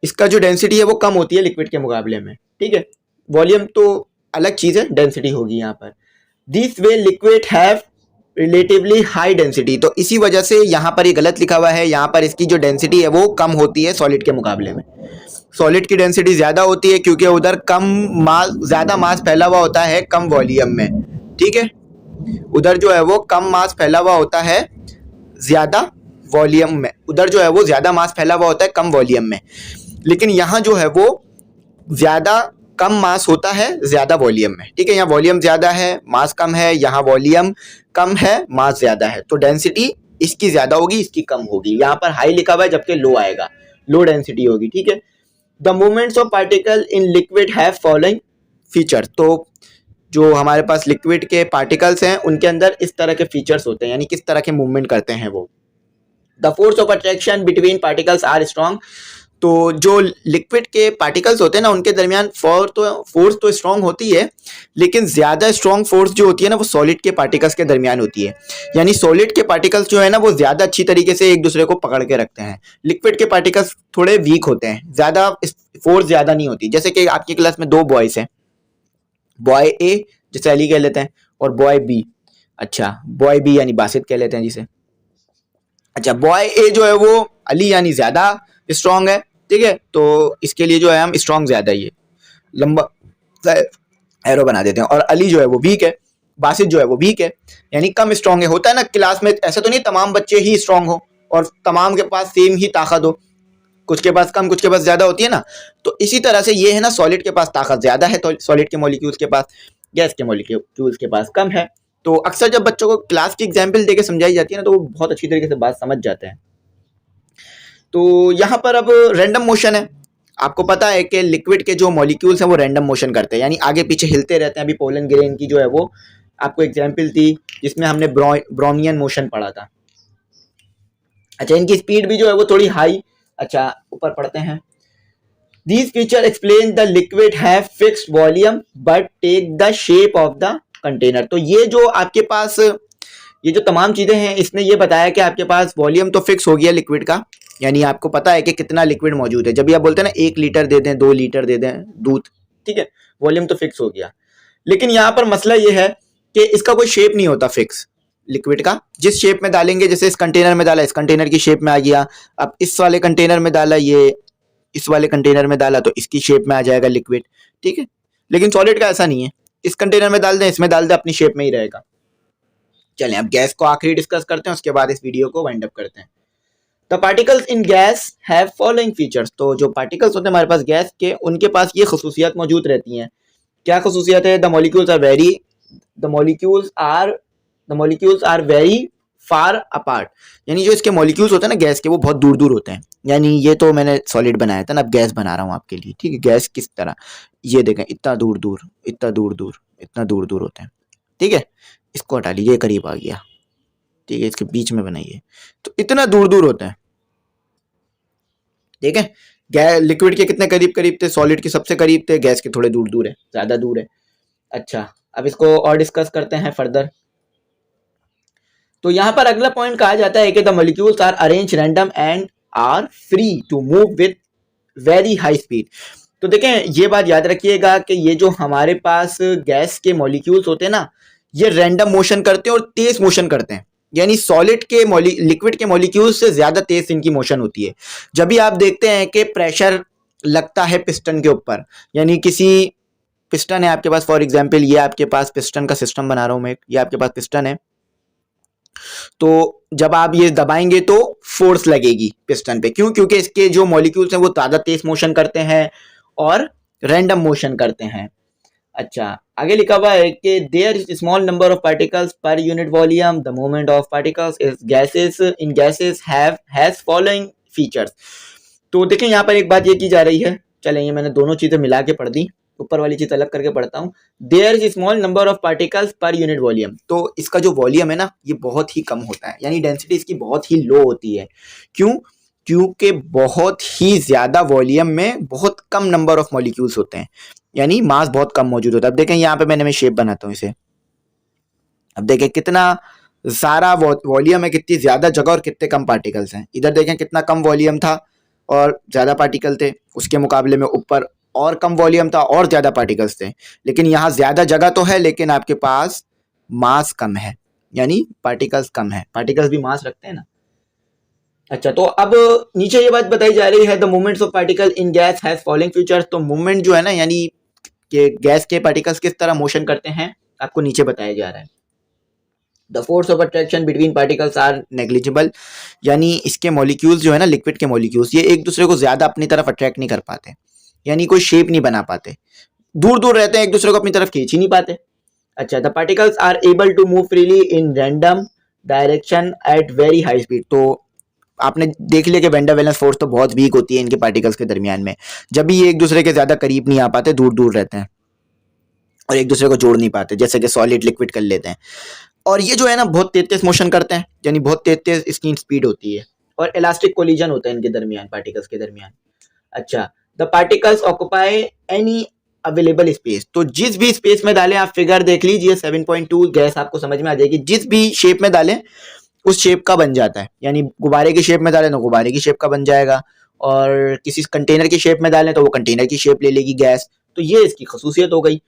इसका जो डेंसिटी है वो कम होती है लिक्विड के मुकाबले में। ठीक है, वॉल्यूम तो अलग चीज है, डेंसिटी होगी यहाँ पर। This way liquid have relatively high density. तो इसी वजह से यहाँ पर ये गलत लिखा हुआ है, यहाँ पर इसकी जो डेंसिटी है वो कम होती है सॉलिड के मुकाबले में। सॉलिड की डेंसिटी ज्यादा होती है क्योंकि उधर ज्यादा मास फैला हुआ होता है कम वॉल्यूम में। ठीक है, उधर जो है वो कम मास फैला हुआ होता है ज्यादा वॉल्यूम में, उधर जो है वो ज्यादा मास फैला हुआ होता है कम वॉल्यूम में। लेकिन यहाँ जो है वो ज्यादा कम मास होता है ज्यादा वॉल्यूम में। ठीक है, यहाँ वॉल्यूम ज्यादा है, मास कम है, यहाँ वॉल्यूम कम है, मास ज्यादा है। तो डेंसिटी इसकी ज्यादा होगी, इसकी कम होगी। यहाँ पर हाई लिखा हुआ है जबकि लो आएगा, लो डेंसिटी होगी। ठीक है, the movements of particle in liquid have following feature. तो जो हमारे पास लिक्विड के पार्टिकल्स हैं उनके अंदर इस तरह के फीचर्स होते हैं, यानी किस तरह के मूवमेंट करते हैं वो। The force of attraction between particles are strong. तो जो लिक्विड के पार्टिकल्स होते हैं ना उनके दरमियान फोर्स तो स्ट्रॉन्ग होती है, लेकिन ज्यादा स्ट्रॉन्ग फोर्स जो होती है ना वो सॉलिड के पार्टिकल्स के दरमियान होती है। यानी सॉलिड के पार्टिकल्स जो है ना वो ज्यादा अच्छी तरीके से एक दूसरे को पकड़ के रखते हैं, लिक्विड के पार्टिकल्स थोड़े वीक होते हैं, ज्यादा फोर्स ज्यादा नहीं होती। जैसे कि आपकी क्लास में दो बॉयज हैं, बॉय ए जिसे अली कह लेते हैं और बॉय बी। अच्छा, बॉय बी यानी बासित कह लेते हैं जिसे। अच्छा, बॉय ए जो है वो अली यानी ज्यादा स्ट्रॉन्ग है। ठीक है, तो इसके लिए जो है हम स्ट्रॉन्ग ज्यादा, ये लंबा एरो बना देते हैं। और अली जो है वो वीक है, बासित जो है वो वीक है, यानी कम स्ट्रॉन्ग है। होता है ना क्लास में, ऐसा तो नहीं तमाम बच्चे ही स्ट्रॉन्ग हो और तमाम के पास सेम ही ताकत हो, कुछ के पास कम कुछ के पास ज्यादा होती है ना। तो इसी तरह से ये है ना, सॉलिड के पास ताकत ज्यादा है तो सॉलिड के मॉलिक्यूल्स के पास, गैस के मॉलिक्यूल्स के पास कम है। तो अक्सर जब बच्चों को क्लास की एग्जाम्पल देके समझाई जाती है ना तो वो बहुत अच्छी तरीके से बात समझ जाते हैं। तो यहाँ पर अब रैंडम मोशन है। आपको पता है कि लिक्विड के जो मॉलिक्यूल्स हैं वो रैंडम मोशन करते हैं, यानी आगे पीछे हिलते रहते हैं। अभी पोलन ग्रेन की जो है वो आपको एग्जाम्पल थी जिसमें हमने ब्रोनियन मोशन पढ़ा था। अच्छा, इनकी स्पीड भी जो है वो थोड़ी हाई। अच्छा, ऊपर पढ़ते हैं। These feature explain the liquid have fixed volume but take the shape of the container। तो ये जो आपके पास ये जो तमाम चीजें हैं इसने ये बताया कि आपके पास वॉल्यूम तो फिक्स हो गया लिक्विड का, यानी आपको पता है कि कितना लिक्विड मौजूद है। जब आप बोलते हैं ना 1 लीटर दे दें, 2 लीटर दे दें दूध, ठीक है, वॉल्यूम तो फिक्स हो गया। लेकिन यहाँ पर मसला ये है कि इसका कोई शेप नहीं होता फिक्स लिक्विड का। जिस शेप में डालेंगे, जैसे इस कंटेनर में डाला, इस कंटेनर की शेप में आ गया। अब इस वाले कंटेनर में डाला, ये इस वाले कंटेनर में डाला तो इसकी शेप में आ जाएगा लिक्विड। ठीक है, लेकिन सॉलिड का ऐसा नहीं है, इस कंटेनर में डाल दें, इसमें डाल दें, अपनी शेप में ही रहेगा। चलें अब गैस को आखिरी डिस्कस करते हैं, उसके बाद इस वीडियो को वाइंड अप करते हैं। The particles in guys have following features. तो जो पार्टिकल्स होते हैं हमारे पास गैस के, उनके पास ये खसूसियात मौजूद रहती हैं। क्या खसूसियत है? The molecules are very the molecules are very far apart, यानी जो इसके मॉलिक्यूल्स होते हैं ना गैस के, वो बहुत दूर दूर होते हैं। यानी ये तो मैंने सॉलिड बनाया था ना, अब गैस बना रहा हूँ आपके लिए, ठीक है। गैस किस तरह, ये देखें, इतना दूर दूर, इतना दूर दूर, इतना दूर दूर होते हैं, ठीक है। इसको हटा लीजिए, करीब आ गया, ठीक है। इसके बीच में बनाइए, तो इतना दूर दूर होते हैं, ठीक है। गैस लिक्विड के कितने करीब करीब थे, सॉलिड के सबसे करीब थे, गैस के थोड़े दूर दूर है, ज्यादा दूर है। अच्छा, अब इसको और डिस्कस करते हैं फर्दर। तो यहाँ पर अगला पॉइंट कहा जाता है कि the molecules are arrange random and are free to move with very high speed. तो देखें, ये बात याद रखिएगा कि ये जो हमारे पास गैस के मॉलिक्यूल्स होते हैं ना, ये रैंडम मोशन करते हैं और तेज मोशन करते हैं। यानी सॉलिड के लिक्विड के मॉलिक्यूल्स से ज्यादा तेज इनकी मोशन होती है। जब भी आप देखते हैं कि प्रेशर लगता है पिस्टन के ऊपर, यानी किसी पिस्टन है आपके पास, फॉर एग्जांपल ये आपके पास पिस्टन का सिस्टम बना रहा हूं मैं, ये आपके पास पिस्टन है, तो जब आप ये दबाएंगे तो फोर्स लगेगी पिस्टन पे। क्यों? क्योंकि इसके जो मॉलिक्यूल्स हैं वो ज्यादा तेज मोशन करते हैं और रैंडम मोशन करते हैं। अच्छा, आगे लिखा हुआ है कि there is small number of particles per unit volume, the movement of particles in gases has following features. तो देखें, यहाँ पर एक बात ये की जा रही है, चलें ये मैंने दोनों चीजें मिला के पढ़ दी, ऊपर वाली चीज अलग करके पढ़ता हूँ। There is small number of particles per unit volume, तो इसका जो वॉल्यूम है ना, ये बहुत ही कम होता है, यानी डेंसिटी इसकी बहुत ही लो होती है। क्यों? क्योंकि बहुत ही ज्यादा वॉल्यूम में बहुत कम नंबर ऑफ मॉलिक्यूल्स होते हैं, यानी मास बहुत कम मौजूद होता है। अब देखें यहाँ पे मैं शेप बनाता हूँ इसे, अब देखें कितना सारा वॉल्यूम है, कितनी ज्यादा जगह और कितने कम पार्टिकल्स हैं। इधर देखें कितना कम वॉल्यूम था और ज्यादा पार्टिकल थे, उसके मुकाबले में ऊपर और कम वॉल्यूम था और ज्यादा पार्टिकल्स थे। लेकिन यहाँ ज्यादा जगह तो है लेकिन आपके पास मास कम है, यानी पार्टिकल्स कम है। पार्टिकल्स भी मास रखते हैं ना। अच्छा, तो अब नीचे ये बात बताई जा रही है, the movements of particle in gas has following features. तो मूवमेंट जो है ना, यानी कि गैस के पार्टिकल्स किस तरह मोशन करते हैं, आपको नीचे बताया जा रहा है। The force of attraction between particles are negligible, यानी इसके मॉलिक्यूल्स जो है ना, लिक्विड के मॉलिक्यूल्स, ये एक दूसरे को ज्यादा अपनी तरफ अट्रैक्ट नहीं कर पाते, यानी कोई शेप नहीं बना पाते, दूर दूर रहते हैं, एक दूसरे को अपनी तरफ खींच ही नहीं पाते। अच्छा, the particles are able to move freely in random direction at very high speed. तो आपने देख लिया कि वेंडर वैलेंस फोर्स तो बहुत वीक होती है इनके पार्टिकल्स के दरमियान में, जब भी ये एक दूसरे के ज्यादा करीब नहीं आ पाते, दूर दूर रहते हैं और एक दूसरे को जोड़ नहीं पाते, जैसे कि सॉलिड लिक्विड कर लेते हैं। और ये जो है ना बहुत तेज तेज मोशन करते हैं, यानी बहुत तेज तेज इसकी स्पीड होती है और इलास्टिक कोलिजन होता है इनके दरमियान, पार्टिकल्स के दरमियान। अच्छा, the particles occupy any available space. तो जिस भी स्पेस में डालें, आप फिगर देख लीजिए 7.2, गैस आपको समझ में आ जाएगी, जिस भी शेप में डालें उस शेप का बन जाता है। यानी गुब्बारे की शेप में डालें तो गुब्बारे की शेप का बन जाएगा, और किसी कंटेनर की शेप में डालें तो वो कंटेनर की शेप ले लेगी गैस। तो ये इसकी खसूसियत हो गई।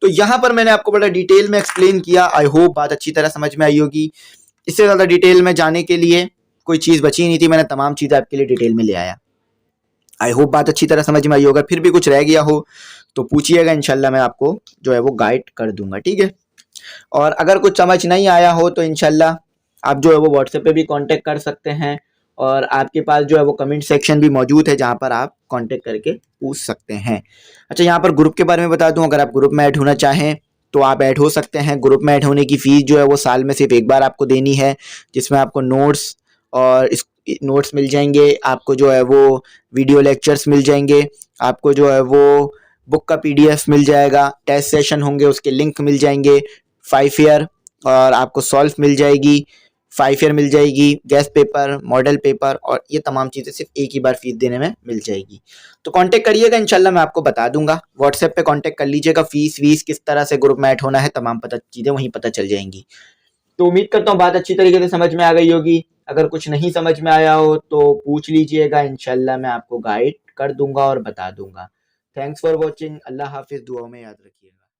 तो यहाँ पर मैंने आपको बड़ा डिटेल में एक्सप्लेन किया, आई होप बात अच्छी तरह समझ में आई होगी। इससे ज़्यादा डिटेल में जाने के लिए कोई चीज़ बची नहीं थी, मैंने तमाम चीज़ें आपके लिए डिटेल में ले आया। आई होप बात अच्छी तरह समझ में आई होगा। फिर भी कुछ रह गया हो तो पूछिएगा, इंशाल्लाह मैं आपको जो है वो गाइड कर दूंगा, ठीक है। और अगर कुछ समझ नहीं आया हो तो इंशाल्लाह आप जो है वो व्हाट्सएप पे भी कांटेक्ट कर सकते हैं, और आपके पास जो है वो कमेंट सेक्शन भी मौजूद है जहाँ पर आप कांटेक्ट करके पूछ सकते हैं। अच्छा, यहाँ पर ग्रुप के बारे में बता दूं, अगर आप ग्रुप में ऐड होना चाहें तो आप ऐड हो सकते हैं। ग्रुप में ऐड होने की फ़ीस जो है वो साल में सिर्फ एक बार आपको देनी है, जिसमें आपको नोट्स और नोट्स मिल जाएंगे, आपको जो है वो वीडियो लेक्चर्स मिल जाएंगे, आपको जो है वो बुक का PDF मिल जाएगा, टेस्ट सेशन होंगे उसके लिंक मिल जाएंगे, 5 ईयर, और आपको सॉल्व मिल जाएगी, 5 ईयर मिल जाएगी, गैस पेपर, मॉडल पेपर, और ये तमाम चीज़ें सिर्फ एक ही बार फीस देने में मिल जाएगी। तो कांटेक्ट करिएगा, इंशाल्लाह मैं आपको बता दूंगा। व्हाट्सएप पे कांटेक्ट कर लीजिएगा, फीस वीस किस तरह से ग्रुप में ऐड होना है, तमाम चीज़ें वहीं पता चल जाएंगी। तो उम्मीद करता हूँ बात अच्छी तरीके से समझ में आ गई होगी। अगर कुछ नहीं समझ में आया हो तो पूछ लीजिएगा, इंशाल्लाह मैं आपको गाइड कर दूंगा और बता दूंगा। Thanks for watching. अल्लाह हाफिज़, दुआओं में याद रखिएगा।